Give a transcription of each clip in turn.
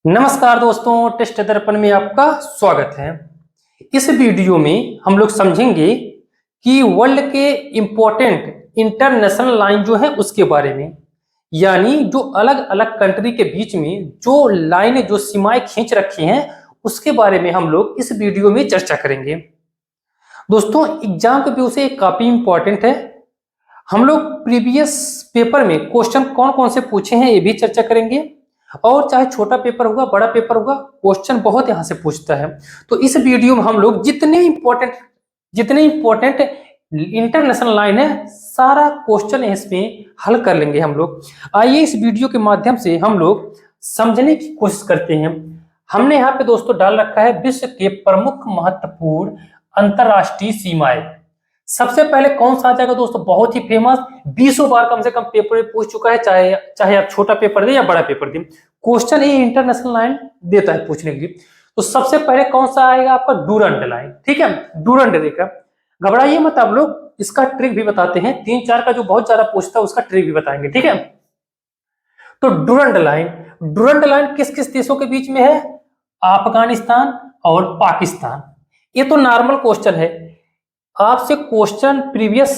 नमस्कार दोस्तों, टेस्ट दर्पण में आपका स्वागत है। इस वीडियो में हम लोग समझेंगे कि वर्ल्ड के इंपॉर्टेंट इंटरनेशनल लाइन जो है उसके बारे में, यानी जो अलग अलग कंट्री के बीच में जो लाइनें जो सीमाएं खींच रखी हैं उसके बारे में हम लोग इस वीडियो में चर्चा करेंगे। दोस्तों, एग्जाम के व्यू से ये काफी इंपॉर्टेंट है। हम लोग प्रीवियस पेपर में क्वेश्चन कौन कौन से पूछे हैं ये भी चर्चा करेंगे, और चाहे छोटा पेपर होगा बड़ा पेपर होगा, क्वेश्चन बहुत यहां से पूछता है। तो इस वीडियो में हम लोग जितने इंपॉर्टेंट इंटरनेशनल लाइन है सारा क्वेश्चन इसमें हल कर लेंगे हम लोग। आइए इस वीडियो के माध्यम से हम लोग समझने की कोशिश करते हैं। हमने यहाँ पे दोस्तों डाल रखा है विश्व के प्रमुख महत्वपूर्ण अंतरराष्ट्रीय सीमाएं। सबसे पहले कौन सा आ जाएगा दोस्तों? बहुत ही फेमस, 20 बार कम से कम पेपर में पूछ चुका है, चाहे आप छोटा पेपर दे या बड़ा पेपर दे, क्वेश्चन ये इंटरनेशनल लाइन देता है पूछने के लिए। तो सबसे पहले कौन सा आएगा आपका? Durand line. ठीक है, डूरंड रेखा। घबराइए मत, आप लोग इसका ट्रिक भी बताते हैं, 3-4 का जो बहुत ज्यादा पूछता है उसका ट्रिक भी बताएंगे। ठीक है, तो डूरंड लाइन किस किस देशों के बीच में है? अफगानिस्तान और पाकिस्तान। ये तो नॉर्मल क्वेश्चन है। आपसे क्वेश्चन प्रीवियस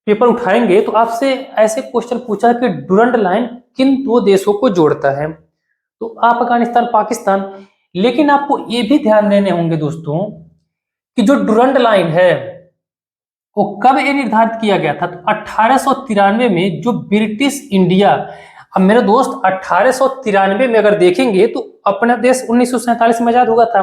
पेपर उठाएंगे तो आपसे ऐसे क्वेश्चन पूछा है कि डूरंड लाइन किन दो देशों को जोड़ता है? तो अफगानिस्तान पाकिस्तान। लेकिन आपको ये भी ध्यान देने होंगे दोस्तों कि जो डूरंड लाइन है वो कब ये निर्धारित किया गया था? तो 1893 में जो ब्रिटिश इंडिया। अब मेरे दोस्त 1893 में अगर देखेंगे तो अपना देश 1947 में आजाद हुआ था।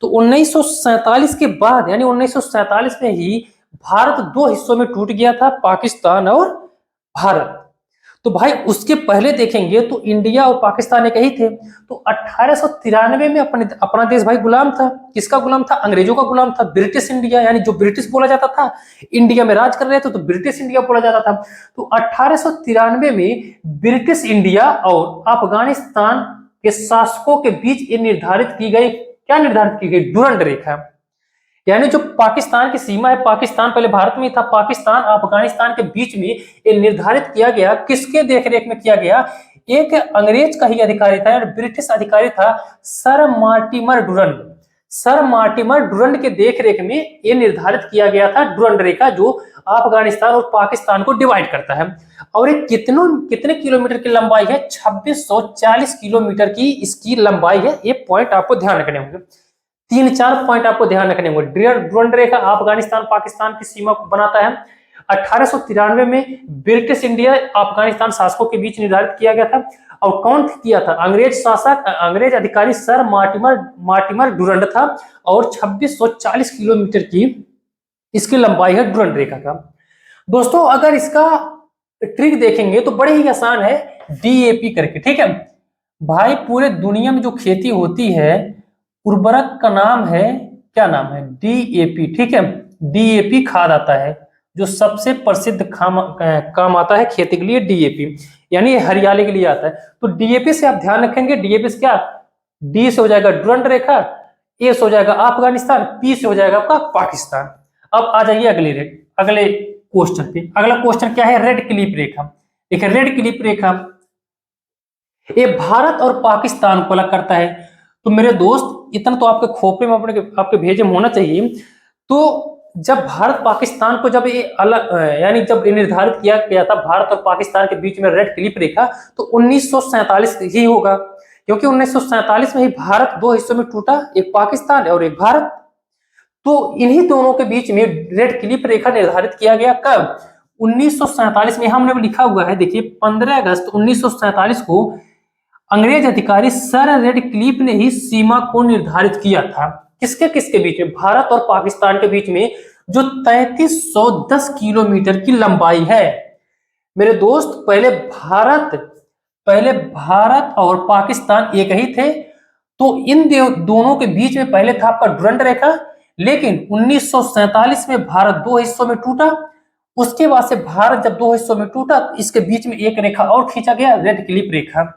तो 1947 के बाद यानी 1947 में ही भारत दो हिस्सों में टूट गया था, पाकिस्तान और भारत। तो भाई उसके पहले देखेंगे तो इंडिया और पाकिस्तान एक ही थे। तो 1893 में अपना देश भाई गुलाम था। किसका गुलाम था? अंग्रेजों का गुलाम था। ब्रिटिश इंडिया, यानी जो ब्रिटिश बोला जाता था, इंडिया में राज कर रहे थे तो ब्रिटिश इंडिया बोला जाता था। तो 1893 में ब्रिटिश इंडिया और अफगानिस्तान के शासकों के बीच ये निर्धारित की गई, क्या निर्धारित की गई? डूरंड रेखा। यानी जो पाकिस्तान की सीमा है, पाकिस्तान पहले भारत में था, पाकिस्तान अफगानिस्तान के बीच में ये निर्धारित किया गया। किसके देखरेख में किया गया? एक अंग्रेज का ही अधिकारी था, ब्रिटिश अधिकारी था, sir Mortimer Durand. Sir Mortimer Durand के देखरेख में ये निर्धारित किया गया था डूरंड रेखा, जो अफगानिस्तान और पाकिस्तान को डिवाइड करता है। और ये कितने किलोमीटर की लंबाई है? 2640 किलोमीटर की इसकी लंबाई है। ये पॉइंट आपको ध्यान रखने होंगे। 3-4 पॉइंट आपको ध्यान रखने होंगे। डूरंड रेखा अफगानिस्तान पाकिस्तान की सीमा को बनाता है। 1893 में ब्रिटिश इंडिया अफगानिस्तान शासकों के बीच निर्धारित किया गया था। और कौन किया था? अंग्रेज शासक, अंग्रेज अधिकारी सर मार्टिमर डूरंड था। और 2640 किलोमीटर की इसकी लंबाई है डूरंड रेखा का। दोस्तों अगर इसका ट्रिक देखेंगे तो बड़े ही आसान है, डीएपी करके। ठीक है भाई, पूरे दुनिया में जो खेती होती है उर्वरक का नाम है, क्या नाम है? डीएपी। ठीक है, डीएपी खाद आता है जो सबसे प्रसिद्ध काम आता है खेती के लिए, डीएपी, यानी हरियाली के लिए आता है। तो डीएपी से आप ध्यान रखेंगे, डीएपी से क्या? डी से हो जाएगा डूरंड रेखा, ए से हो जाएगा अफगानिस्तान, पी से हो जाएगा आपका पाकिस्तान। अब आ जाइए अगले क्वेश्चन पे। अगला क्वेश्चन क्या है? रेड क्लिप रेखा। देखिए रेड क्लिप रेखा ये भारत और पाकिस्तान को अलग करता है। तो मेरे दोस्त इतना तो आपके खोपड़े में आपके भेजे में होना चाहिए। तो जब भारत पाकिस्तान को जब ये अलग यानी जब ये निर्धारित किया गया था भारत और पाकिस्तान के बीच में रेड क्लिप रेखा, तो 1947 ही होगा, क्योंकि 1947 में ही भारत दो हिस्सों में टूटा, एक पाकिस्तान और एक भारत। तो इन्हीं दोनों के बीच में रेड क्लिप रेखा निर्धारित किया गया। कब? 1947 में। हमने लिखा हुआ है, देखिए 15 अगस्त 1947 को अंग्रेज अधिकारी सर रेडक्लिफ ने ही सीमा को निर्धारित किया था। किसके किसके बीच में? भारत और पाकिस्तान के बीच में, जो 3310 किलोमीटर की लंबाई है। मेरे दोस्त पहले भारत और पाकिस्तान एक ही थे। तो इन दोनों के बीच में पहले था आपका डूरंड रेखा, लेकिन 1947 में भारत दो हिस्सों में टूटा। उसके बाद से भारत जब दो हिस्सों में टूटा, इसके बीच में एक रेखा और खींचा गया, रेड क्लिप रेखा।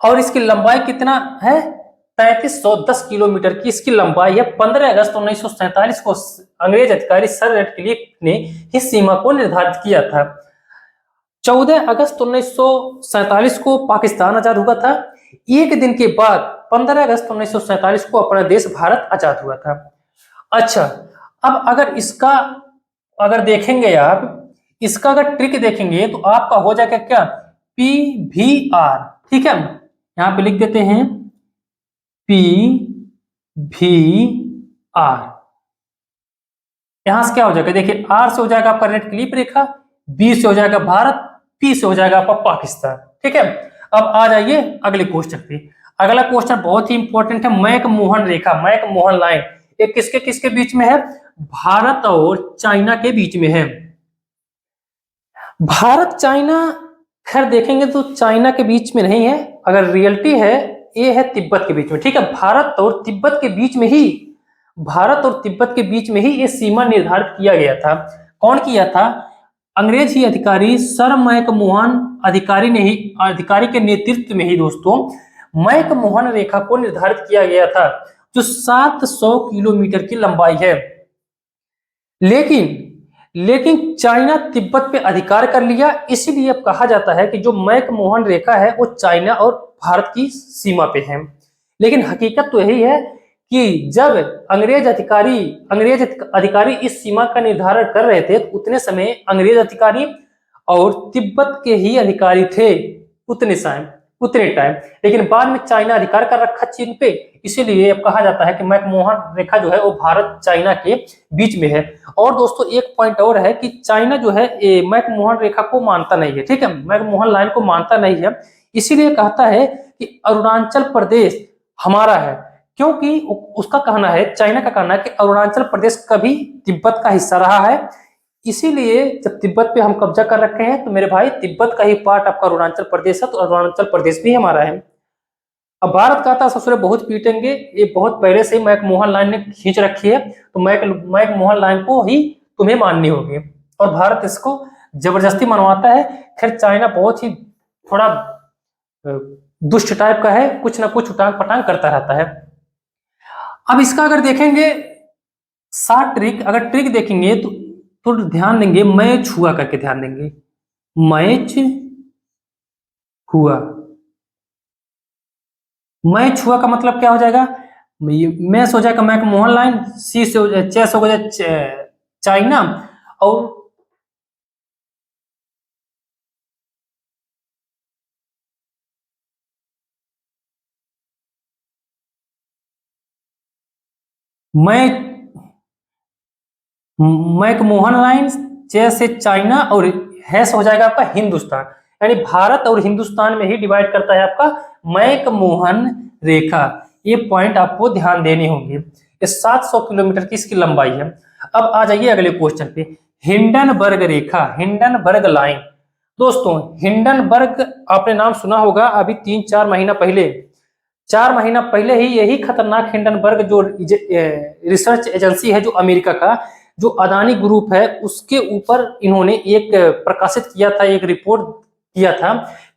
और इसकी लंबाई कितना है? 3310 किलोमीटर की इसकी लंबाई है। 15 अगस्त 1947 को अंग्रेज अधिकारी सर रेडक्लिफ ने इस सीमा को निर्धारित किया था। 14 अगस्त 1947 को पाकिस्तान आजाद हुआ था। एक दिन के बाद 15 अगस्त 1947 को अपना देश भारत आजाद हुआ था। अच्छा, अब अगर देखेंगे आप, इसका अगर ट्रिक देखेंगे तो आपका हो जाएगा क्या, PVR। ठीक है, यहां पे लिख देते हैं PVR। यहां से क्या हो जाएगा, देखिए R से हो जाएगा आपका रेड क्लिप रेखा, B से हो जाएगा भारत, P से हो जाएगा आपका पाकिस्तान। ठीक है, अब आ जाइए अगले क्वेश्चन पे। अगला क्वेश्चन बहुत ही इंपॉर्टेंट है, मैकमोहन रेखा, मैकमोहन लाइन। ये किसके किसके बीच में है, भारत और चाइना के बीच में है। भारत चाइना खैर देखेंगे तो चाइना के बीच में नहीं है, अगर रियलिटी है ये है तिब्बत के बीच में। ठीक है, भारत और तिब्बत के बीच में ही ये सीमा निर्धारित किया गया था। कौन किया था, अंग्रेज ही अधिकारी सर मैकमोहन अधिकारी के नेतृत्व में ही दोस्तों मैकमोहन रेखा को निर्धारित किया गया था, जो 700 किलोमीटर की लंबाई है। लेकिन चाइना तिब्बत पे अधिकार कर लिया, इसीलिए अब कहा जाता है कि जो मैकमोहन रेखा है वो चाइना और भारत की सीमा पे है। लेकिन हकीकत तो यही है कि जब अंग्रेज अधिकारी इस सीमा का निर्धारण कर रहे थे, तो उतने समय अंग्रेज अधिकारी और तिब्बत के ही अधिकारी थे उतने टाइम। लेकिन बाद में चाइना अधिकार कर रखा चीन पे, इसीलिए अब कहा जाता है कि मैकमोहन रेखा जो है वो भारत चाइना के बीच में है। और दोस्तों एक पॉइंट और है कि चाइना जो है मैकमोहन रेखा को मानता नहीं है। ठीक है, मैकमोहन लाइन को मानता नहीं है, इसीलिए कहता है कि अरुणाचल प्रदेश हमारा है, क्योंकि उसका कहना है, चाइना का कहना है कि अरुणाचल प्रदेश कभी तिब्बत का हिस्सा रहा है, इसीलिए जब तिब्बत पे हम कब्जा कर रखे हैं तो मेरे भाई तिब्बत का ही पार्ट आपका अरुणाचल प्रदेश है, तो अरुणाचल प्रदेश भी हमारा है। अब भारत कहता है ससुरे बहुत पीटेंगे, ये बहुत पहले से मैकमोहन लाइन ने खींच रखी है, तो मैकमोहन लाइन को ही तुम्हें माननी होगी, और भारत इसको जबरदस्ती मनवाता है। खैर चाइना बहुत ही थोड़ा दुष्ट टाइप का है, कुछ ना कुछ उटांग पटांग करता रहता है। अब इसका अगर देखेंगे अगर ट्रिक देखेंगे तो थोड़ा ध्यान देंगे, मैच हुआ करके ध्यान देंगे, मैच हुआ का मतलब क्या हो जाएगा, मैच हो जाएगा मैकमोहन लाइन, सी से चेस हो जाए चाइना, और मैकमोहन लाइन, चेस से चाइना, और हैश हो जाएगा आपका हिंदुस्तान, यानी भारत और हिंदुस्तान में ही डिवाइड करता है आपका मैकमोहन रेखा। ये पॉइंट आपको ध्यान देने होंगे। ये 700 किलोमीटर की इसकी लंबाई है। अब आ जाइए अगले क्वेश्चन पे, हिंडनबर्ग रेखा, हिंडनबर्ग लाइन। दोस्तों हिंडनबर्ग आपने नाम सुना होगा, अभी 4 महीना पहले ही यही खतरनाक हिंडनबर्ग जो रिसर्च एजेंसी है जो अमेरिका का, जो अदानी ग्रुप है, उसके ऊपर इन्होंने एक प्रकाशित किया था, एक रिपोर्ट किया था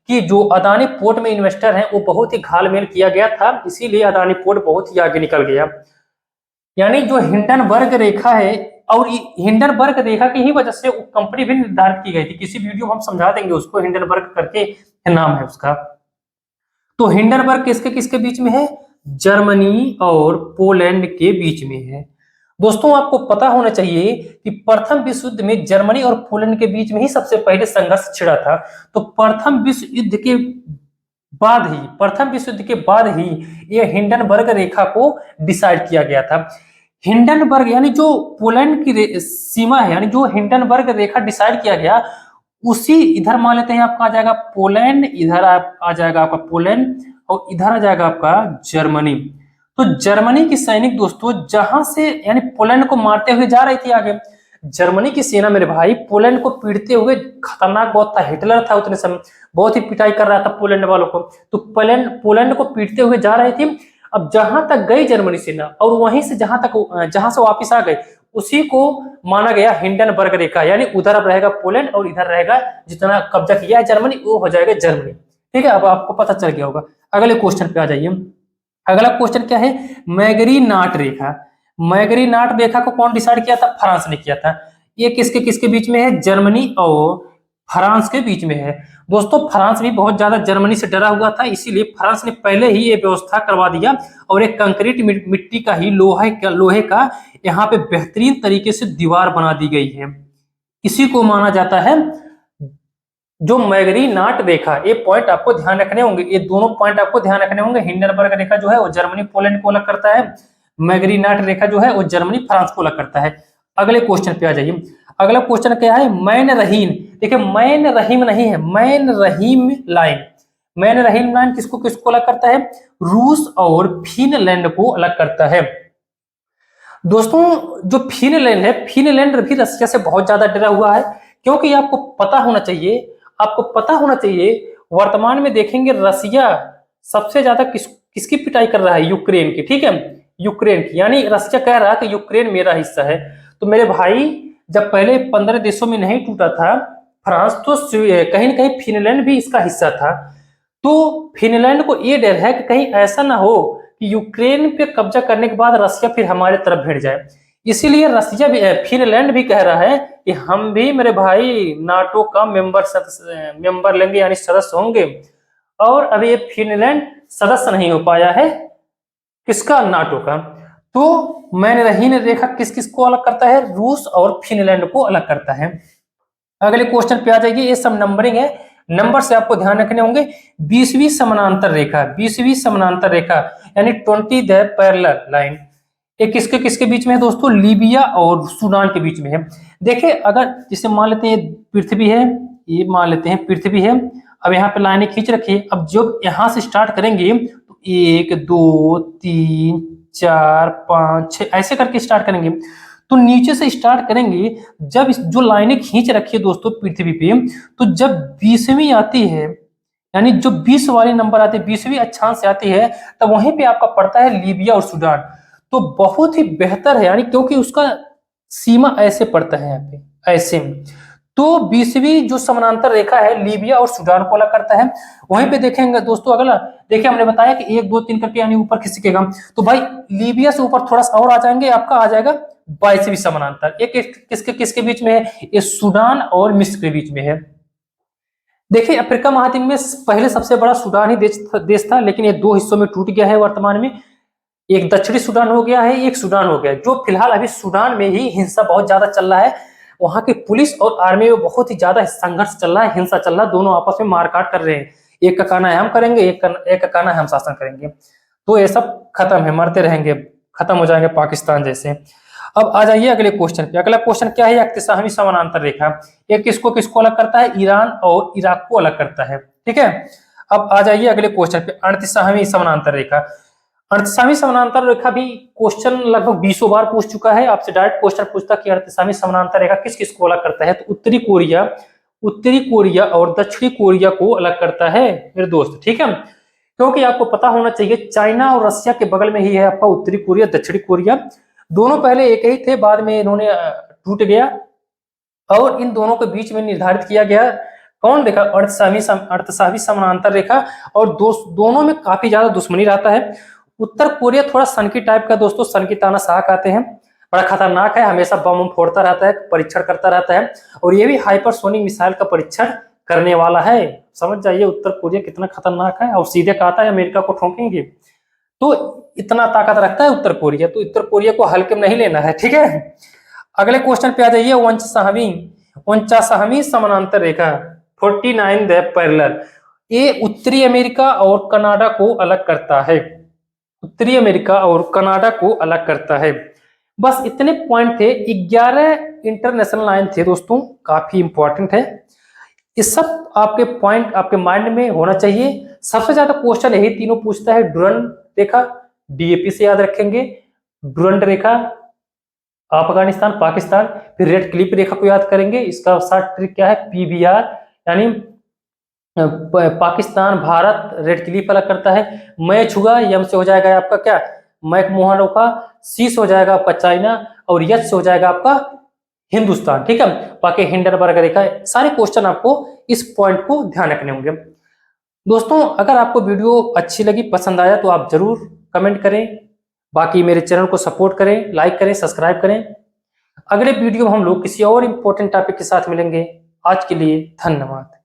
कि जो अदानी पोर्ट में इन्वेस्टर हैं वो बहुत ही घालमेल किया गया था, इसीलिए अदानी पोर्ट बहुत ही आगे निकल गया। यानी जो हिंडनबर्ग रेखा है, और हिंडनबर्ग रेखा की ही वजह से वो कंपनी भी निर्धारित की गई थी, किसी वीडियो में हम समझा देंगे उसको, हिंडनबर्ग करके नाम है उसका। तो हिंडनबर्ग किसके किसके बीच में है, जर्मनी और पोलैंड के बीच में है। दोस्तों आपको पता होना चाहिए कि प्रथम विश्व युद्ध में जर्मनी और पोलैंड के बीच में ही सबसे पहले संघर्ष छिड़ा था। तो प्रथम विश्व युद्ध के बाद ही यह हिंडनबर्ग रेखा को डिसाइड किया गया था। हिंडनबर्ग यानी जो पोलैंड की सीमा है, यानी जो हिंडनबर्ग रेखा डिसाइड किया गया, उसी इधर मान लेते हैं आपका आ जाएगा पोलैंड, इधर आ जाएगा आपका पोलैंड, और इधर आ जाएगा आपका जर्मनी। तो जर्मनी की सैनिक दोस्तों जहां से यानी पोलैंड को मारते हुए जा रही थी आगे, जर्मनी की सेना मेरे भाई पोलैंड को पीटते हुए, खतरनाक बहुत था, हिटलर था उतने समय, बहुत ही पिटाई कर रहा था पोलैंड वालों को, तो पोलैंड को पीटते हुए जा रही थी। अब जहां तक गई जर्मनी सेना, और वहीं से जहां से वापिस आ गए, उसी को माना गया हिंडनबर्ग रेखा, यानी उधर अब रहेगा पोलैंड और इधर रहेगा जितना कब्जा किया है जर्मनी, वो हो जाएगा जर्मनी। ठीक है, अब आपको पता चल गया होगा। अगले क्वेश्चन पे आ जाइए। अगला क्वेश्चन क्या है, मैग्रीनाट रेखा। मैग्रीनाट रेखा को कौन डिसाइड किया था, फ्रांस ने किया था। ये किसके किसके बीच में है, जर्मनी और फ्रांस के बीच में है। दोस्तों फ्रांस भी बहुत ज्यादा जर्मनी से डरा हुआ था, इसीलिए फ्रांस ने पहले ही ये व्यवस्था करवा दिया और एक कंक्रीट मिट्टी का ही लोहे का यहाँ पे बेहतरीन तरीके से दीवार बना दी गई है। इसी को माना जाता है जो मैग्नीनाट रेखा। ये पॉइंट आपको ध्यान रखने होंगे, ये दोनों पॉइंट आपको ध्यान रखने होंगे। हिंडनबर्ग रेखा जो है वो जर्मनी पोलैंड को अलग करता है, मैग्नीनाट रेखा जो है वो जर्मनी फ्रांस को अलग करता है। अगले क्वेश्चन पे आ जाइए। अगला क्वेश्चन क्या है, मैन रहीम। देखिए मैन रहीम नहीं है, मैन रहीम लाइन। मैन रहीम लाइन किसको किसको अलग करता है, रूस और फिनलैंड को अलग करता है। दोस्तों जो फिनलैंड है, फिनलैंड भी रशिया से बहुत ज्यादा डरा हुआ है, क्योंकि आपको पता होना चाहिए, आपको पता होना चाहिए वर्तमान में देखेंगे रशिया सबसे ज्यादा किसकी पिटाई कर रहा है, यूक्रेन की। ठीक है, यूक्रेन की, यानी रशिया कह रहा है कि यूक्रेन मेरा हिस्सा है। तो मेरे भाई जब पहले 15 देशों में नहीं टूटा था फ्रांस, तो कहीं ना कहीं फिनलैंड भी इसका हिस्सा था। तो फिनलैंड को ये डर है कि कहीं ऐसा ना हो कि यूक्रेन पे कब्जा करने के बाद रशिया फिर हमारे तरफ भिड़ जाए। इसीलिए रशिया भी, फिनलैंड भी कह रहा है कि हम भी मेरे भाई नाटो का मेंबर लेंगे, यानी सदस्य होंगे। और अभी ये फिनलैंड सदस्य नहीं हो पाया है किसका, नाटो का। तो मैनरहीन रेखा किस किस को अलग करता है, रूस और फिनलैंड को अलग करता है। अगले क्वेश्चन पे आ जाइए, ये सब नंबरिंग है, नंबर से आपको ध्यान रखने होंगे। 20वीं समानांतर रेखा, 20वीं समानांतर रेखा यानी 20 द पैरेलल लाइन, ये किसके किसके बीच में है दोस्तों, लीबिया और सूडान के बीच में है। देखिए अगर जिसे मान लेते हैं पृथ्वी है, ये मान लेते हैं पृथ्वी है। अब यहाँ पे लाइनें खींच रखी है। अब जब यहाँ से स्टार्ट करेंगे तो 1 2 3 4 5 6 ऐसे करके स्टार्ट करेंगे। तो नीचे से स्टार्ट करेंगे, जब जो लाइनें खींच रखी है दोस्तों पृथ्वी पे, तो जब 20वीं आती है, यानी जो 20 वाली नंबर आती है, 20वीं अक्षांश से आती है, तब वहीं पे आपका पड़ता है लीबिया और सूडान। तो बहुत ही बेहतर है, यानी क्योंकि उसका सीमा ऐसे पड़ता है यहाँ पे ऐसे में। तो 20वीं जो समानांतर रेखा है लीबिया और सूडान को अलग करता है। वहीं पे देखेंगे दोस्तों अगला, देखिए हमने बताया कि 1 2 3 करके यानी ऊपर खिसकेगा। तो भाई लीबिया से ऊपर थोड़ा सा और आ जाएंगे, आपका आ जाएगा 22वीं समानांतर। एक किसके किसके बीच में है, ये सूडान और मिस्र के बीच में है। देखिए अफ्रीका महाद्वीप में पहले सबसे बड़ा सूडान ही देश था, लेकिन ये 2 हिस्सों में टूट गया है वर्तमान में। एक दक्षिणी सूडान हो गया है, एक सूडान हो गया है। जो फिलहाल अभी सूडान में ही हिंसा बहुत ज्यादा चल रहा है, वहां की पुलिस और आर्मी में बहुत ही ज्यादा संघर्ष चल रहा है, हिंसा चल रहा है, दोनों आपस में मारकाट कर रहे हैं। एक का कहना है हम करेंगे, एक का कहना है हम शासन करेंगे। तो ये सब खत्म है, मरते रहेंगे, खत्म हो जाएंगे पाकिस्तान जैसे। अब आ जाइए अगले क्वेश्चन पे। अगला क्वेश्चन क्या है, 31वीं समानांतर रेखा। ये किसको किसको अलग करता है, ईरान और इराक को अलग करता है। ठीक है, अब आ जाइए अगले क्वेश्चन पे, 38वीं समानांतर रेखा। 38वीं समानांतर रेखा भी क्वेश्चन लगभग 20 बार पूछ चुका है, आपसे डायरेक्ट क्वेश्चन पूछता कि 38वीं समानांतर रेखा किस किस को अलग करता है, तो उत्तरी कोरिया और दक्षिणी कोरिया को अलग करता है मेरे दोस्त। ठीक है, क्योंकि आपको पता होना चाहिए चाइना और रशिया के बगल में ही है आपका उत्तरी कोरिया दक्षिणी कोरिया। दोनों पहले एक ही थे, बाद में इन्होंने टूट गया और इन दोनों के बीच में निर्धारित किया गया कौन रेखा, 38वीं समानांतर रेखा। और दोनों में काफी ज्यादा दुश्मनी रहता है। उत्तर कोरिया थोड़ा सनकी टाइप का दोस्तों, सनकी तानाशाह कहते हैं, बड़ा खतरनाक है, हमेशा बम फोड़ता रहता है, परीक्षण करता रहता है, और ये भी हाइपरसोनिक मिसाइल का परीक्षण करने वाला है। समझ जाइए उत्तर कोरिया कितना खतरनाक है, और सीधे कहता है अमेरिका को ठोकेंगे। तो इतना ताकत रखता है उत्तर कोरिया, तो उत्तर कोरिया को हल्के में नहीं लेना है। ठीक है, अगले क्वेश्चन पे आ जाइए, 49वीं समानांतर रेखा, 49 द पैरेलल। ये उत्तरी अमेरिका और कनाडा को अलग करता है, उत्तरी अमेरिका और कनाडा को अलग करता है। बस इतने पॉइंट थे, 11 इंटरनेशनल लाइन थे दोस्तों, काफी इंपॉर्टेंट है। ये सब आपके पॉइंट आपके माइंड में होना चाहिए। सबसे ज्यादा क्वेश्चन यही तीनों पूछता है, डुरंड रेखा, डीएपी से याद रखेंगे, डुरंड रेखा अफगानिस्तान पाकिस्तान, फिर रेड क्लिप रेखा को याद करेंगे, इसका शॉर्ट ट्रिक क्या है, पीवीआर, यानी पाकिस्तान भारत रेड क्लिप अलग करता है। मैच हुआ, यम से हो जाएगा आपका क्या, मैक मोहन रेखा, सी से हो जाएगा आपका चाइना, और यच से हो जाएगा आपका हिंदुस्तान। ठीक है, बाकी हिंडनबर्ग रेखा। सारे क्वेश्चन आपको इस पॉइंट को ध्यान रखने होंगे दोस्तों। अगर आपको वीडियो अच्छी लगी, पसंद आया, तो आप जरूर कमेंट करें। बाकी मेरे चैनल को सपोर्ट करें, लाइक करें, सब्सक्राइब करें। अगले वीडियो में हम लोग किसी और इंपॉर्टेंट टॉपिक के साथ मिलेंगे। आज के लिए धन्यवाद।